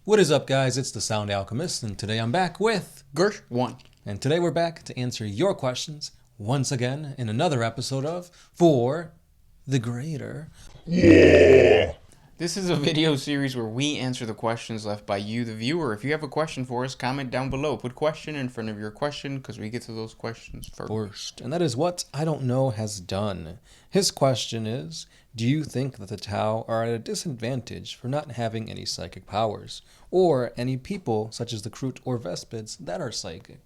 What is up, guys? It's the Sound Alchemist, and today I'm back with Gersh 1. And today we're back to answer your questions once again in another episode of For the Greater. This is a video series where we answer the questions left by you, the viewer. If you have a question for us, comment down below. Put question in front of your question because we get to those questions first. And that is what I Don't Know has done. His question is, do you think that the Tau are at a disadvantage for not having any psychic powers, or any people, such as the Kroot or Vespids, that are psychic?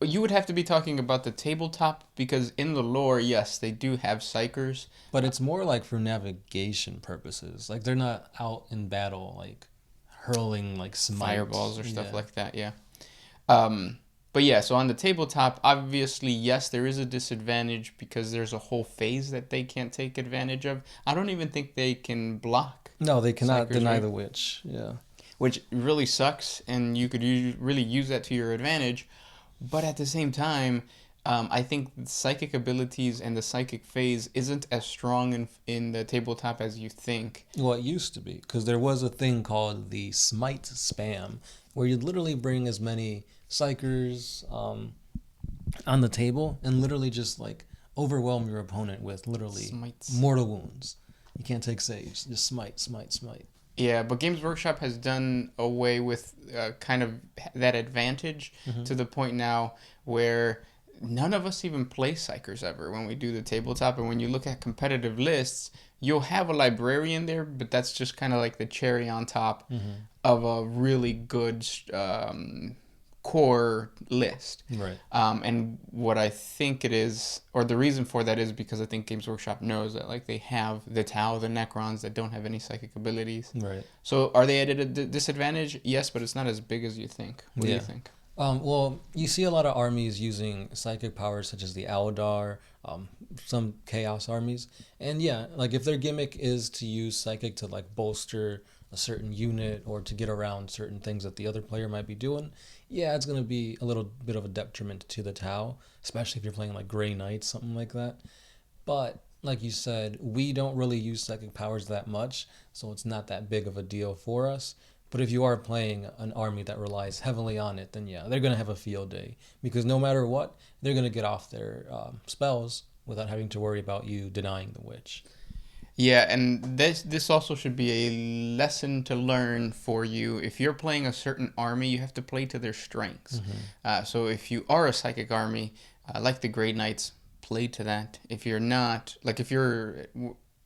You would have to be talking about the tabletop because in the lore, yes, they do have Psykers. But it's more like for navigation purposes. Like they're not out in battle, like hurling like Fireballs or stuff like that, yeah. But yeah, so on the tabletop, obviously, yes, there is a disadvantage because there's a whole phase that they can't take advantage of. I don't even think they can block. No, they cannot Psykers, deny right? the witch. Yeah. Which really sucks, and you could really use that to your advantage. But at the same time, I think the psychic abilities and the psychic phase isn't as strong in the tabletop as you think. Well, it used to be, because there was a thing called the smite spam, where you'd literally bring as many psychers on the table and literally just like overwhelm your opponent with literally Smites. mortal wounds. You can't take saves. Just smite, smite, smite. Yeah, but Games Workshop has done away with kind of that advantage to the point now where none of us even play Psykers ever when we do the tabletop. And when you look at competitive lists, you'll have a librarian there, but that's just kind of like the cherry on top of a really good core list. Right. And what I think it is, or the reason for that is because I think Games Workshop knows that like they have the Tau, the Necrons that don't have any psychic abilities. Right. So are they at a disadvantage? Yes, but it's not as big as you think. What do you think? Well, you see a lot of armies using psychic powers such as the Aldar, some Chaos armies. And yeah, like if their gimmick is to use psychic to like bolster a certain unit or to get around certain things that the other player might be doing, yeah, it's going to be a little bit of a detriment to the Tau, especially if you're playing like Grey Knights, something like that. But like you said, we don't really use psychic powers that much, so it's not that big of a deal for us. But if you are playing an army that relies heavily on it, then yeah, they're going to have a field day. Because no matter what, they're going to get off their spells without having to worry about you denying the witch. Yeah, and this also should be a lesson to learn for you. If you're playing a certain army, you have to play to their strengths. So if you are a psychic army, like the Grey Knights, play to that. If you're not, like if you're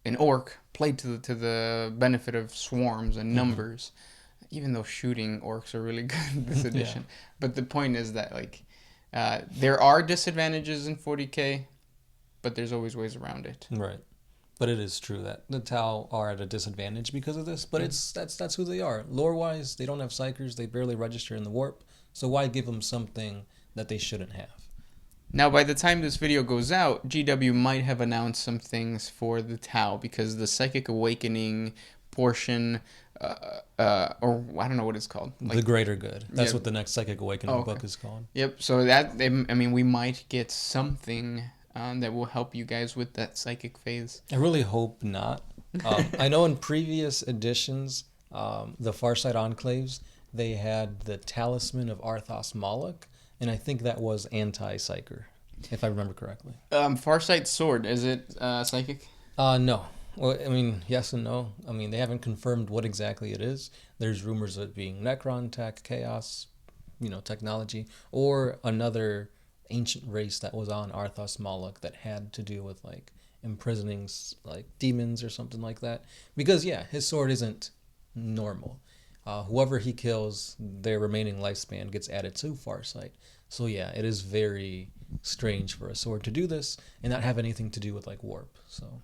an orc, play to the benefit of swarms and numbers. Even though shooting orcs are really good in this edition. Yeah. But the point is that like there are disadvantages in 40K, but there's always ways around it. Right. But it is true that the Tau are at a disadvantage because of this, but that's who they are. Lore-wise, they don't have Psykers, they barely register in the warp, so why give them something that they shouldn't have? Now, by the time this video goes out, GW might have announced some things for the Tau because the Psychic Awakening portion, or I don't know what it's called. Like, the Greater Good. That's what the next Psychic Awakening book is called. Yep, so that, I mean, we might get something that will help you guys with that psychic phase. I really hope not. I know in previous editions, the Farsight Enclaves, they had the Talisman of Arthas Moloch, and I think that was anti-Psyker, if I remember correctly. Farsight's sword, is it psychic? No. Well, I mean, yes and no. I mean, they haven't confirmed what exactly it is. There's rumors of it being Necron tech, Chaos, technology, or another ancient race that was on Arthas Moloch that had to do with like imprisoning like demons or something like that. Because yeah, his sword isn't normal. Whoever he kills, their remaining lifespan gets added to Farsight. So yeah, it is very strange for a sword to do this and not have anything to do with like warp. So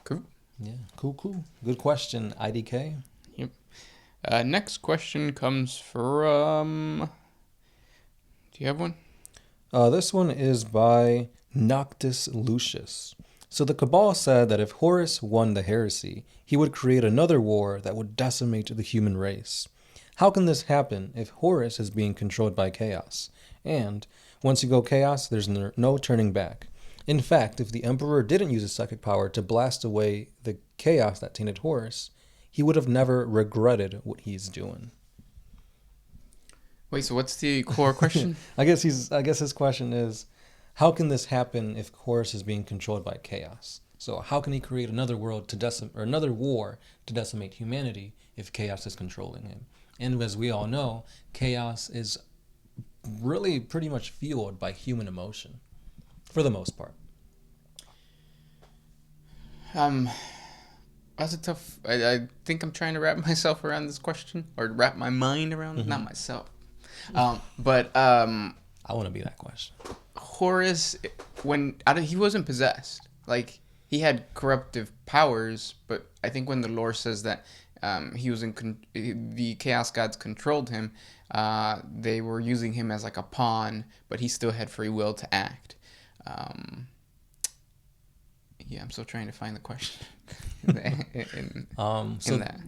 cool. Yeah, cool. Good question, IDK. Yep. Next question comes from. Do you have one? This one is by Noctis Lucius. So the Cabal said that if Horus won the heresy, he would create another war that would decimate the human race. How can this happen if Horus is being controlled by Chaos? And once you go Chaos, there's no turning back. In fact, if the Emperor didn't use his psychic power to blast away the chaos that tainted Horus, he would have never regretted what he's doing. Wait, so what's the core question? I guess his question is, how can this happen if Horus is being controlled by chaos? So how can he create another world or another war to decimate humanity if chaos is controlling him? And as we all know, chaos is really pretty much fueled by human emotion, for the most part. That's a tough. I think I'm trying to wrap myself around this question, or wrap my mind around it. Not myself. But I want to be that question. Horus, he wasn't possessed. Like, he had corruptive powers, but I think when the lore says that he was the Chaos Gods controlled him, they were using him as like a pawn, but he still had free will to act. Yeah, I'm still trying to find the question.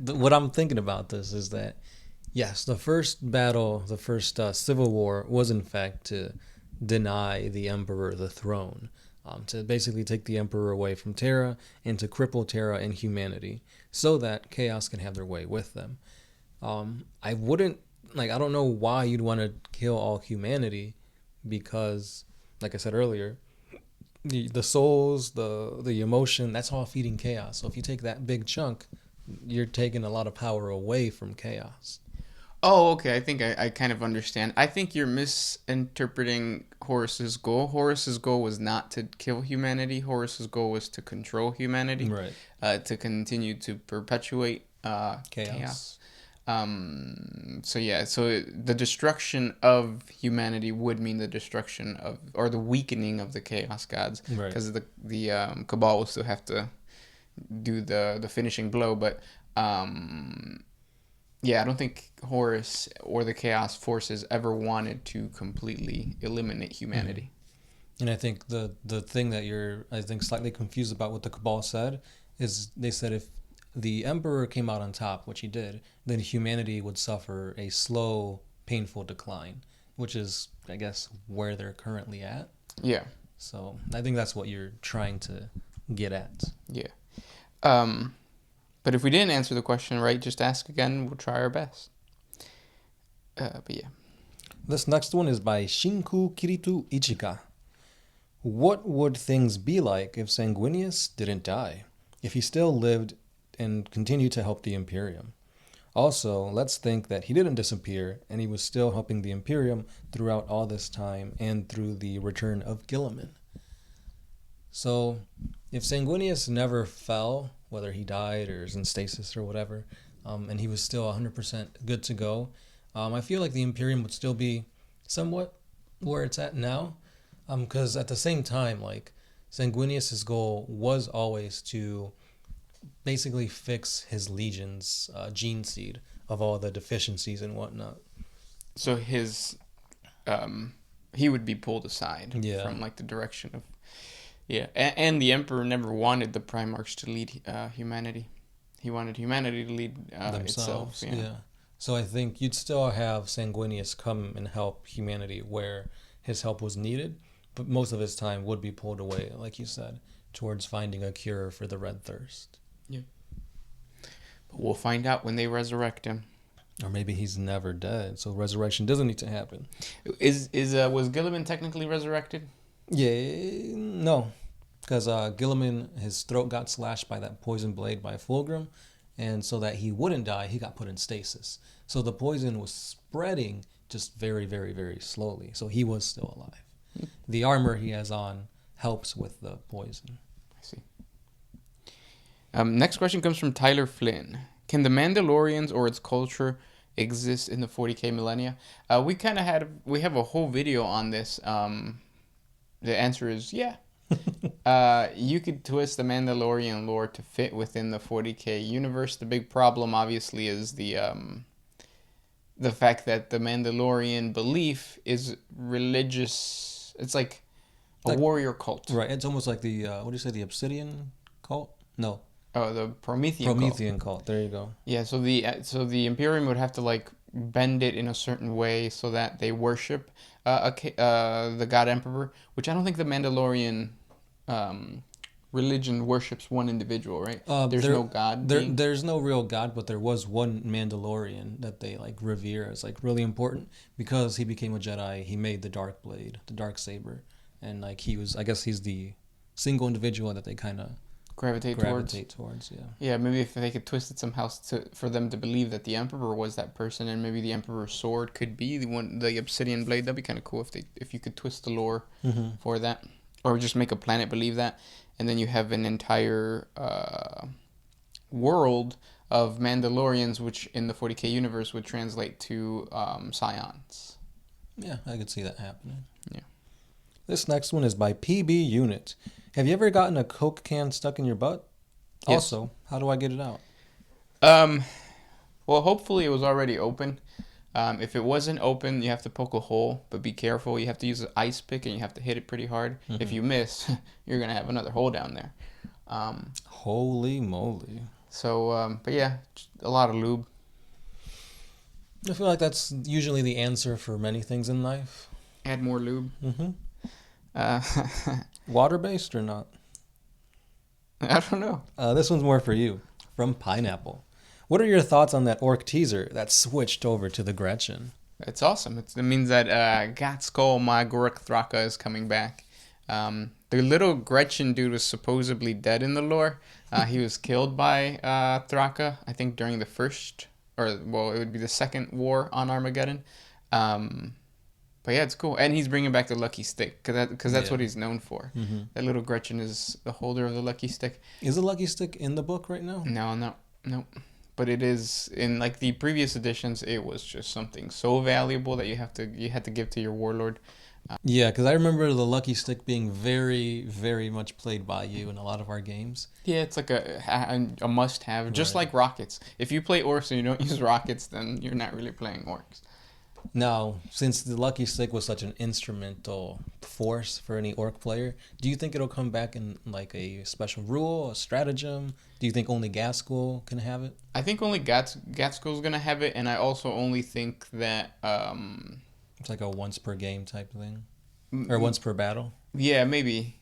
What I'm thinking about this is that, yes, the first battle, the first civil war was in fact to deny the Emperor the throne, to basically take the Emperor away from Terra and to cripple Terra and humanity so that Chaos can have their way with them. I don't know why you'd want to kill all humanity because, like I said earlier, the souls, the emotion, that's all feeding chaos. So if you take that big chunk, you're taking a lot of power away from chaos. Oh, okay. I think I kind of understand. I think you're misinterpreting Horus's goal. Horus's goal was not to kill humanity. Horus's goal was to control humanity. Right. To continue to perpetuate chaos. So the destruction of humanity would mean the destruction of, or the weakening of the Chaos Gods, because the Cabal will still have to do the finishing blow. But I don't think Horus or the Chaos Forces ever wanted to completely eliminate humanity. And I think the thing that you're, slightly confused about what the Cabal said is they said if the Emperor came out on top, which he did, then humanity would suffer a slow, painful decline, which is, I guess, where they're currently at. Yeah. So I think that's what you're trying to get at. Yeah. But if we didn't answer the question right, just ask again. We'll try our best. But yeah. This next one is by Shinku Kiritu Ichika. What would things be like if Sanguinius didn't die? If he still lived and continued to help the Imperium? Also, let's think that he didn't disappear and he was still helping the Imperium throughout all this time and through the return of Guilliman. So, if Sanguinius never fell, whether he died or is in stasis or whatever, and he was still 100% good to go, I feel like the Imperium would still be somewhat where it's at now, because at the same time, like, Sanguinius' goal was always to basically fix his legion's gene seed of all the deficiencies and whatnot. So his he would be pulled aside from like the direction of and the Emperor never wanted the Primarchs to lead humanity. He wanted humanity to lead themselves. itself. Yeah. So I think you'd still have Sanguinius come and help humanity where his help was needed, but most of his time would be pulled away, like you said, towards finding a cure for the Red Thirst. Yeah. But we'll find out when they resurrect him. Or maybe he's never dead, so resurrection doesn't need to happen. Was Guilliman technically resurrected? Yeah, no, because Guilliman, his throat got slashed by that poison blade by Fulgrim, and so that he wouldn't die, he got put in stasis. So the poison was spreading just very, very, very slowly. So he was still alive. The armor he has on helps with the poison. I see. Next question comes from Tyler Flynn. Can the Mandalorians or its culture exist in the 40K millennia? We have a whole video on this. The answer is yeah. You could twist the Mandalorian lore to fit within the 40K universe. The big problem, obviously, is the fact that the Mandalorian belief is religious. It's like a warrior cult. Right. It's almost like the the Obsidian cult? No. Oh, the Promethean cult. There you go. Yeah. So the Imperium would have to like bend it in a certain way so that they worship the God Emperor, which I don't think the Mandalorian religion worships one individual, right? There's there- no god. being. There's no real god, but there was one Mandalorian that they like revere as like really important because he became a Jedi. He made the dark blade, the dark saber, and like he was, I guess he's the single individual that they kind of gravitate towards. Yeah. Yeah, maybe if they could twist it somehow for them to believe that the Emperor was that person, and maybe the Emperor's sword could be the obsidian blade. That'd be kind of cool if you could twist the lore for that, or just make a planet believe that, and then you have an entire world of Mandalorians, which in the 40K universe would translate to Scions. Yeah, I could see that happening. Yeah. This next one is by PB Unit. Have you ever gotten a Coke can stuck in your butt? Yes. Also, how do I get it out? Well, hopefully it was already open. If it wasn't open, you have to poke a hole, but be careful. You have to use an ice pick and you have to hit it pretty hard. If you miss, you're going to have another hole down there. Holy moly. So, but yeah, just a lot of lube. I feel like that's usually the answer for many things in life. Add more lube. Water-based or not? I don't know. This one's more for you. From Pineapple. What are your thoughts on that orc teaser that switched over to the Gretchen? It's awesome. It means that Gatskol Magorek Thraka is coming back. The little Gretchen dude was supposedly dead in the lore. He was killed by Thraka, I think during the first, it would be the second war on Armageddon. But yeah, it's cool. And he's bringing back the Lucky Stick, because that's what he's known for. That little Gretchen is the holder of the Lucky Stick. Is the Lucky Stick in the book right now? No. But it is in like the previous editions. It was just something so valuable that you had to give to your warlord. Yeah, because I remember the Lucky Stick being very, very much played by you in a lot of our games. Yeah, it's like a must-have, just like rockets. If you play orcs and you don't use rockets, then you're not really playing orcs. Now, since the Lucky Stick was such an instrumental force for any orc player, do you think it'll come back in like a special rule, a stratagem? Do you think only Gaskell can have it? I think only Gaskell's gonna have it, and I also only think that it's like a once per game type thing, or once per battle. Yeah, maybe.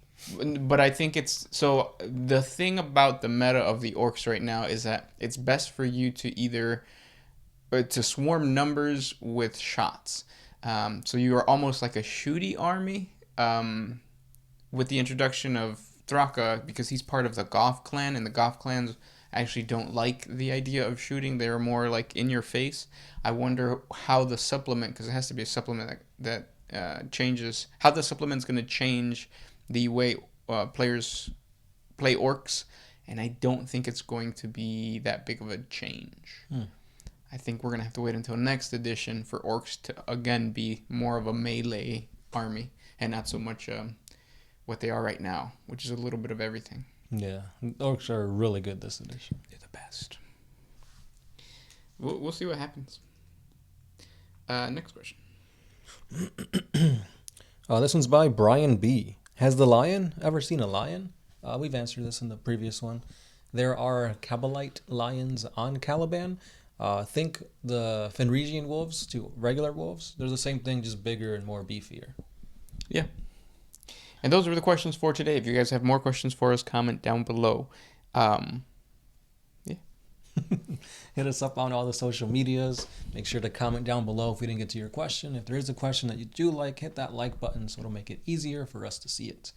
But I think so. The thing about the meta of the orcs right now is that it's best for you to either to swarm numbers with shots. So you are almost like a shooty army with the introduction of Thraka, because he's part of the Goth clan, and the Goth clans actually don't like the idea of shooting. They're more like in your face. I wonder how the supplement, because it has to be a supplement that changes, how the supplement's going to change the way players play orcs, and I don't think it's going to be that big of a change. I think we're going to have to wait until next edition for orcs to, again, be more of a melee army and not so much what they are right now, which is a little bit of everything. Yeah, orcs are really good this edition. They're the best. We'll see what happens. Next question. This one's by Brian B. Has the lion ever seen a lion? We've answered this in the previous one. There are Cabalite lions on Caliban. Think the Fenrisian wolves to regular wolves. They're the same thing, just bigger and more beefier. Yeah. And those were the questions for today. If you guys have more questions for us, comment down below. Yeah. Hit us up on all the social medias. Make sure to comment down below if we didn't get to your question. If there is a question that you do like, hit that like button so it'll make it easier for us to see it.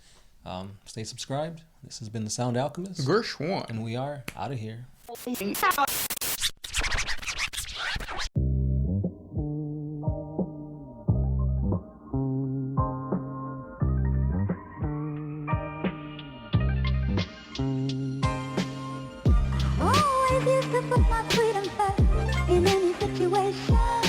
Stay subscribed. This has been The Sound Alchemist. Gershwan. And we are out of here. Always used to put my freedom first in any situation.